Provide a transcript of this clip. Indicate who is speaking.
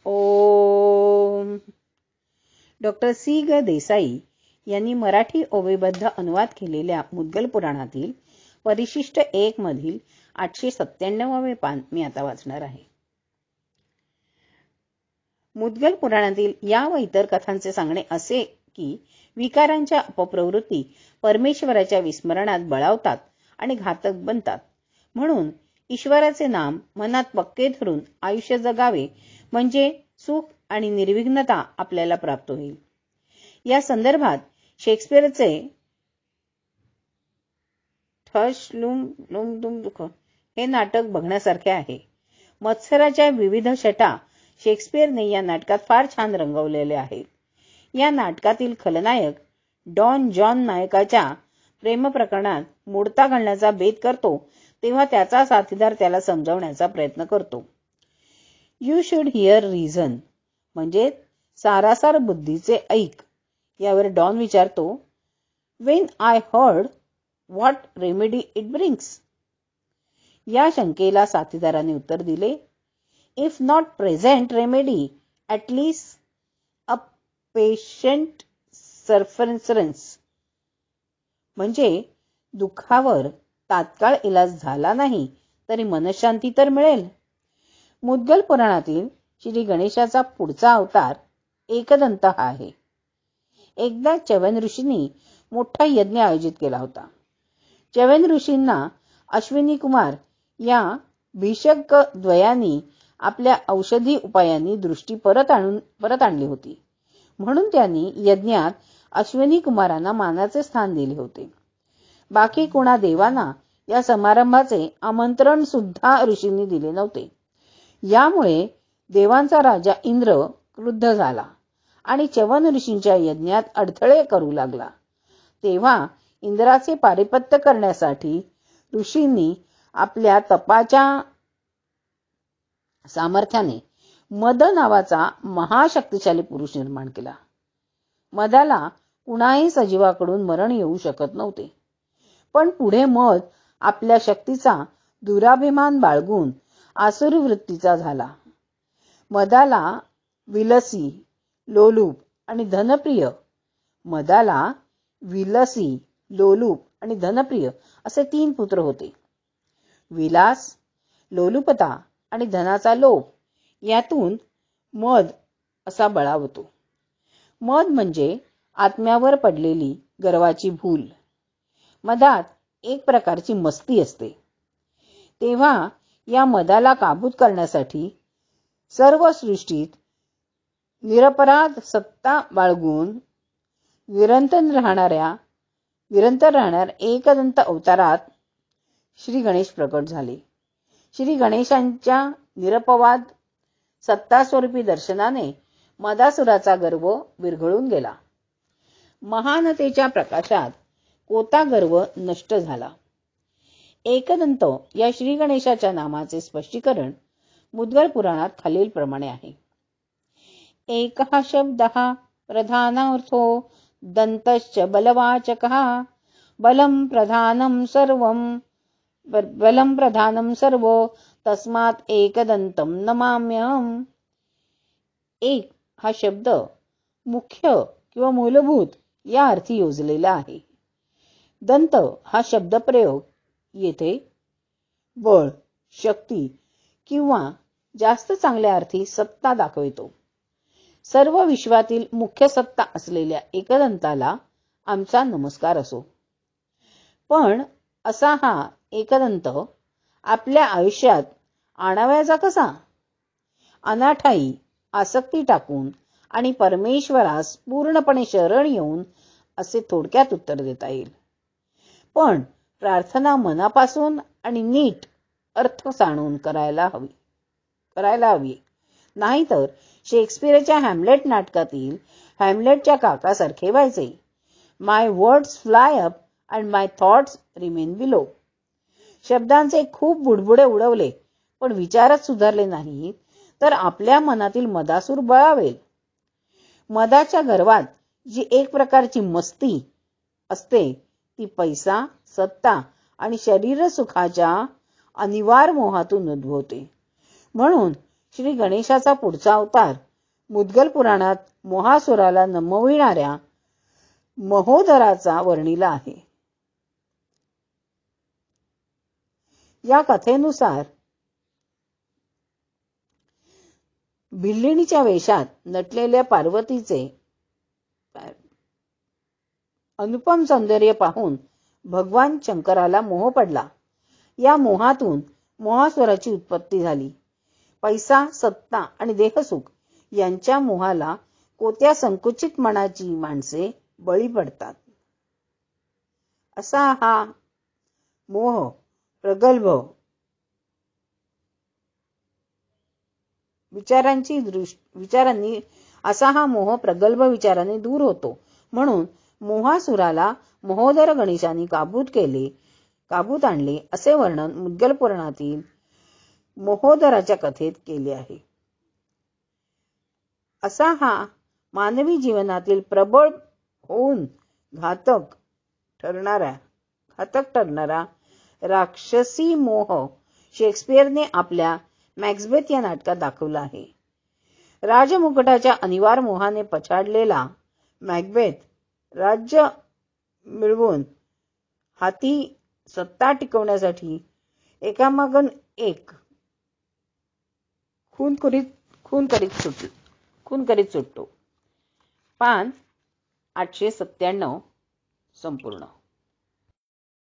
Speaker 1: ओम. Doctor C ग देसाई यांनी मराठी ओवीबद्ध अनुवाद केलेल्या मुद्गल पुराणातील परिशिष्ट 1 मधील 897वे पान मी आता वाचणार आहे. मुद्गल पुराणातील या व इतर कथांचे सांगणे असे की विकारांच्या अपप्रवृत्ती परमेश्वराच्या विस्मरणात बळावतात आणि घातक बनतात. म्हणून ईश्वराचे नाम मनात पक्के धरून आयुष्य जगावे म्हणजे सुख आणि निर्विघ्नता आपल्याला प्राप्त होईल. या संदर्भात शेक्सपियरचे हे नाटक बघण्यासारखे आहे. मत्सराच्या विविध छटा शेक्सपियरने या नाटकात फार छान रंगवलेले आहेत. या नाटकातील खलनायक डॉन जॉन नायकाच्या प्रेम प्रकरणात मोडता घालण्याचा बेत करतो तेव्हा त्याचा साथीदार त्याला समजावण्याचा प्रयत्न करतो. यू शुड हिअर रिझन म्हणजे सारासार बुद्धीचे ऐक. यावर डॉन विचारतो, when I heard what remedy it brings. या शंकेला साथीदाराने उत्तर दिले, if not present remedy at least a patient sufferance. म्हणजे दुःखावर तात्काळ इलाज झाला नाही तरी मनशांती तर मिळेल. मुद्गल पुराणातील श्री गणेशाचा पुढचा अवतार एकदंत हा आहे. एकदा च्यवन ऋषींनी मोठा यज्ञ आयोजित केला होता. च्यवन ऋषींना अश्विनी कुमार या भिषक द्वयांनी आपल्या औषधी उपायांनी दृष्टी परत आणली होती. म्हणून त्यांनी यज्ञात अश्विनी कुमारांना मानाचे स्थान दिले होते. बाकी कोणा देवांना या समारंभाचे आमंत्रण सुद्धा ऋषींनी दिले नव्हते. यामुळे देवांचा राजा इंद्र क्रुद्ध झाला आणि च्यवन ऋषींच्या यज्ञात अडथळे करू लागला. तेव्हा इंद्राचे पारिपत्य करण्यासाठी ऋषींनी आपल्या तपाच्या सामर्थ्याने मद नावाचा महाशक्तिशाली पुरुष निर्माण केला. मदाला कुणाही सजीवाकडून मरण येऊ शकत नव्हते. पण पुढे मद आपल्या शक्तीचा दुराभिमान बाळगून आसुरी वृत्तीचा झाला. मदाला विलसी, लोलूप आणि धनप्रिय असे 3 पुत्र होते. विलास, लोलुपता आणि धनाचा लोभ यातून मद असा बळावतो. मद म्हणजे आत्म्यावर पडलेली गर्वाची भूल. मदात एक प्रकारची मस्ती असते. तेव्हा या मदाला काबूत करण्यासाठी सर्व सृष्टीत निरपराध सत्ता बाळगून निरंतर राहणाऱ्या एकदंत अवतारात श्री गणेश प्रकट झाले. श्री गणेशांच्या निरपवाद सत्तास्वरूपी दर्शनाने मदासुराचा गर्व विरघळून गेला. महानतेच्या प्रकाशात कोता गर्व नष्ट झाला. एकदंत या श्री गणेशाच्या नामाचे स्पष्टीकरण मुद्गल पुराणात खालील प्रमाणे आहे. एकः शब्दः प्रधानार्थो दन्तश्च बलवाचकः बलं प्रधानं सर्वो तस्मात् एकदन्तं नमाम्यहम्. एक हा शब्द मुख्य किंवा मूलभूत या अर्थी योजलेला आहे. दंत हा शब्द प्रयोग येथे बळ, शक्ती किंवा जास्त चांगल्या अर्थी सत्ता दाखवितो. सर्व विश्वातील मुख्य सत्ता असलेल्या एकदंताला आमचा नमस्कार असो. पण असा हा एकदंत आपल्या आयुष्यात आणावयाचा कसा? अनाठायी आसक्ती टाकून आणि परमेश्वरास पूर्णपणे शरण येऊन असे थोडक्यात उत्तर देता येईल. पण प्रार्थना मनापासून आणि नीट अर्थ जाणून करायला हवी. नाहीतर शेक्सपियरच्या हॅमलेट नाटकातील हॅमलेटच्या काकासारखे व्हायचे. My words fly up and my thoughts remain below. शब्दांचे खूप बुडबुडे उडवले पण विचारच सुधारले नाही तर आपल्या मनातील मदासूर बळावेल. मदाच्या गर्वात जी एक प्रकारची मस्ती असते ती पैसा, सत्ता आणि शरीर सुखाच्या अनिवार्य मोहातून उद्भवते. म्हणून श्री गणेशाचा पुढचा अवतार मुद्गल पुराणात मोहासुराला नमविणाऱ्या महोदराचा वर्णिला आहे. या कथेनुसार भिल्लिणीच्या वेशात नटलेल्या पार्वतीचे अनुपम सौंदर्य पाहून भगवान शंकराला मोह पडला. या मोहातून मोहासुराची उत्पत्ती झाली. पैसा, सत्ता आणि देहसुख यांच्या मोहाला कोत्या संकुचित मनाची माणसे बळी पडतात. असा हा मोह प्रगल्भ विचारांनी दूर होतो. म्हणून मोहासुराला महोदर गणेशाने काबूत आणले असे वर्णन मुद्गल पुराणातील महोदराच्या कथेत केले आहे. असा हा मानवी जीवनातील प्रबळ होऊन घातक ठरणारा राक्षसी मोह शेक्सपियरने आपल्या मॅक्बेथ या नाटकात दाखवला आहे. राजमुकुटाच्या अनिवार्य मोहाने पछाडलेला मॅक्बेथ राज्य मिळवून हाती सत्ता टिकवण्यासाठी एकामागून एक खून करीत सुटतो. पान 897 संपूर्ण.